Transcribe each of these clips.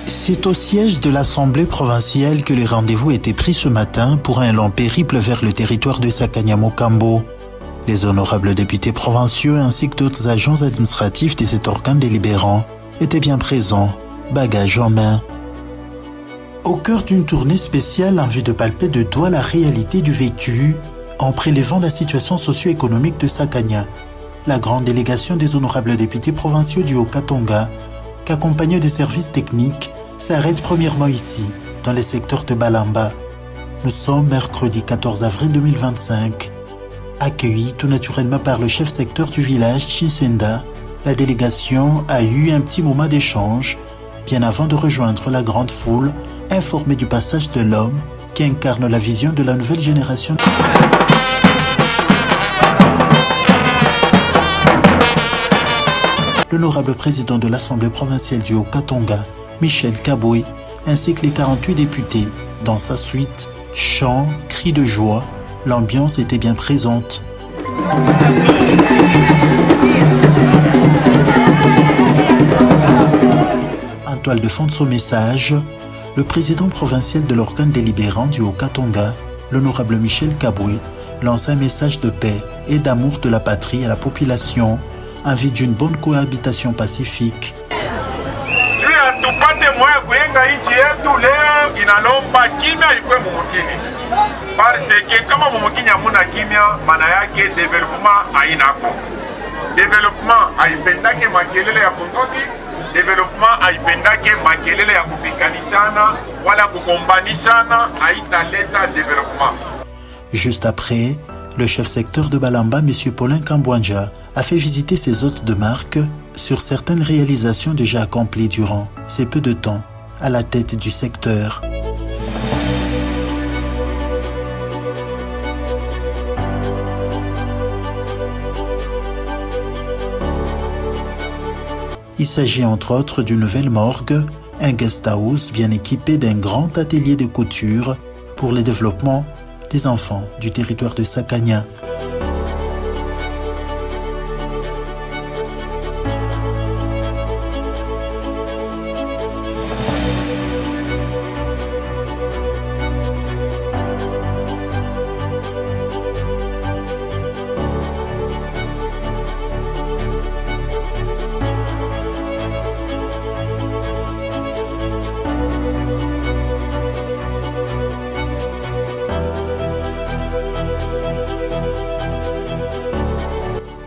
C'est au siège de l'Assemblée provinciale que les rendez-vous étaient pris ce matin pour un long périple vers le territoire de Sakanya-Mokambo. Les honorables députés provinciaux ainsi que d'autres agents administratifs de cet organe délibérant étaient bien présents, bagages en main. Au cœur d'une tournée spéciale en vue de palper de doigt la réalité du vécu, en prélevant la situation socio-économique de Sakanya, la grande délégation des honorables députés provinciaux du Haut-Katanga, qu'accompagnée des services techniques, s'arrête premièrement ici, dans les secteurs de Balamba. Nous sommes mercredi 14 avril 2025. Accueillis tout naturellement par le chef secteur du village, Chinsenda, la délégation a eu un petit moment d'échange, bien avant de rejoindre la grande foule, informée du passage de l'homme qui incarne la vision de la nouvelle génération. L'honorable président de l'Assemblée provinciale du Haut-Katanga, Michel Kaboué, ainsi que les 48 députés. Dans sa suite, chants, cris de joie, l'ambiance était bien présente. En toile de fond de son message, le président provincial de l'organe délibérant du Haut-Katanga, l'honorable Michel Kaboué, lance un message de paix et d'amour de la patrie à la population en vue d'une bonne cohabitation pacifique. Tupate moyo kujenga nchi yetu leo inalomba kimya ikwe mumukini. Parce que kama mumukini hamuna kimya, maana yake development hainako. Development haipendake makelele ya bunduki, development haipendake makelele ya kupiganishana wala kugombanishana, haitaleta development. Juste après, le chef secteur de Balamba, M. Paulin Kambouanja, a fait visiter ses hôtes de marque sur certaines réalisations déjà accomplies durant ces peu de temps à la tête du secteur. Il s'agit entre autres d'une nouvelle morgue, un guest house bien équipé d'un grand atelier de couture pour le développement des enfants du territoire de Sakanya.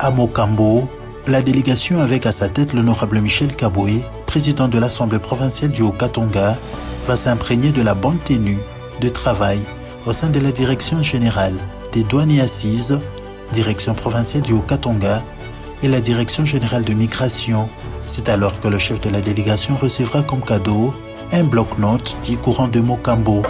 À Mokambo, la délégation avec à sa tête l'honorable Michel Kaboué, président de l'Assemblée provinciale du Haut-Katanga, va s'imprégner de la bonne tenue de travail au sein de la direction générale des douanes et assises, direction provinciale du Haut-Katanga et la direction générale de migration. C'est alors que le chef de la délégation recevra comme cadeau un bloc-notes dit courant de Mokambo.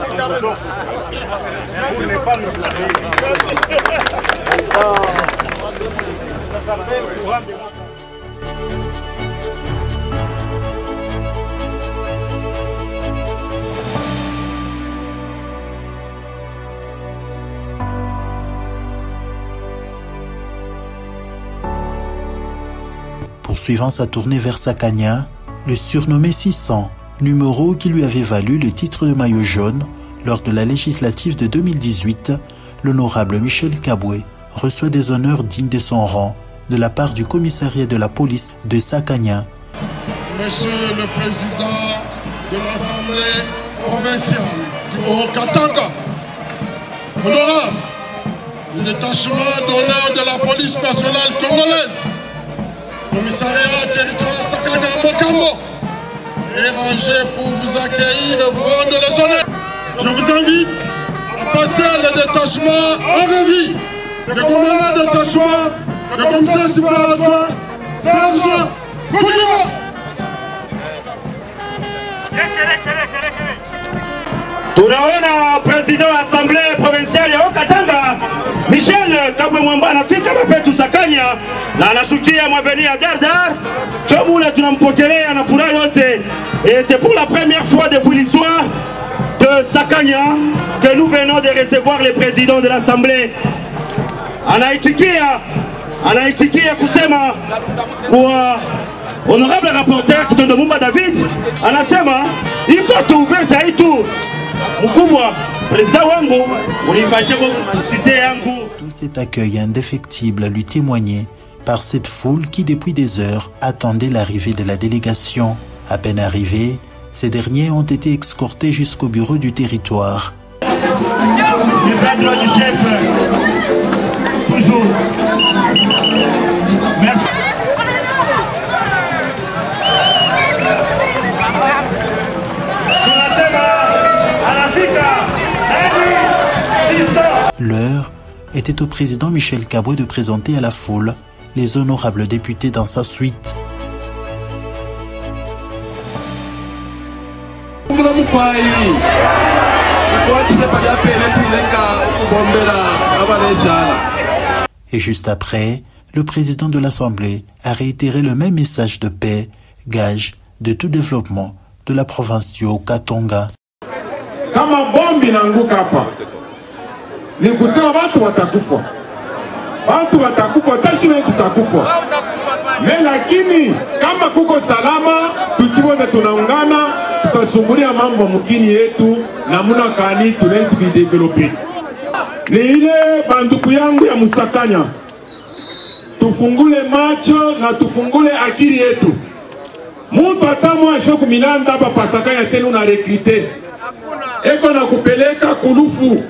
Poursuivant sa tournée vers Sakanya, le surnommé 600, numéro qui lui avait valu le titre de maillot jaune lors de la législative de 2018, l'honorable Michel Kaboué reçoit des honneurs dignes de son rang de la part du commissariat de la police de Sakanya. Monsieur le Président de l'Assemblée provinciale du Haut-Katanga, honorable, le détachement d'honneur de la police nationale congolaise, commissariat territoire Sakanya-Mokambo, est rangé pour vous accueillir et vous rendre les honneurs. Je vous invite à passer le détachement en revue. Le commandant de détachement, le commissaire supérieur, Serge Boudima. Tunaona président de l'Assemblée provinciale provincial ya Katanga Michel Kabwe Mwamba anafika mapetu Sakanya na anashukia mwaveni ya Dardar. Chomula tunampokelea na furaha yote. Et c'est pour la première fois depuis l'histoire de Sakanya que nous venons de recevoir le président de l'Assemblée. Anaitikia kusema kwa honorable rapporteur Kitondo Mumba David, anasema iko tu ouverte hii tu mkubwa président wangu ulifashe cité yangu. Tout cet accueil indéfectible lui témoignait par cette foule qui depuis des heures attendait l'arrivée de la délégation. À peine arrivés, ces derniers ont été escortés jusqu'au bureau du territoire. Du chef, toujours. Merci. L'heure était au président Michel Kabwe de présenter à la foule les honorables députés dans sa suite. Et juste après, le président de l'Assemblée a réitéré le même message de paix, gage de tout développement de la province du Haut-Katanga. Kama bombi nanguka hapa ni kusema watu watakufa, tashime tutakufa. Lakini kama kuko salama, tuchiwote tunaungana, tutasumbulia mambo mukini yetu na muna kani tunaweza kudevelope. Ni ile banduku yangu ya Musakanya, tufungule macho na tufungule akili yetu. Muntu atamwa shoku milanda hapa Pasakanya tenu na rekrite eko na kupeleka kulufu.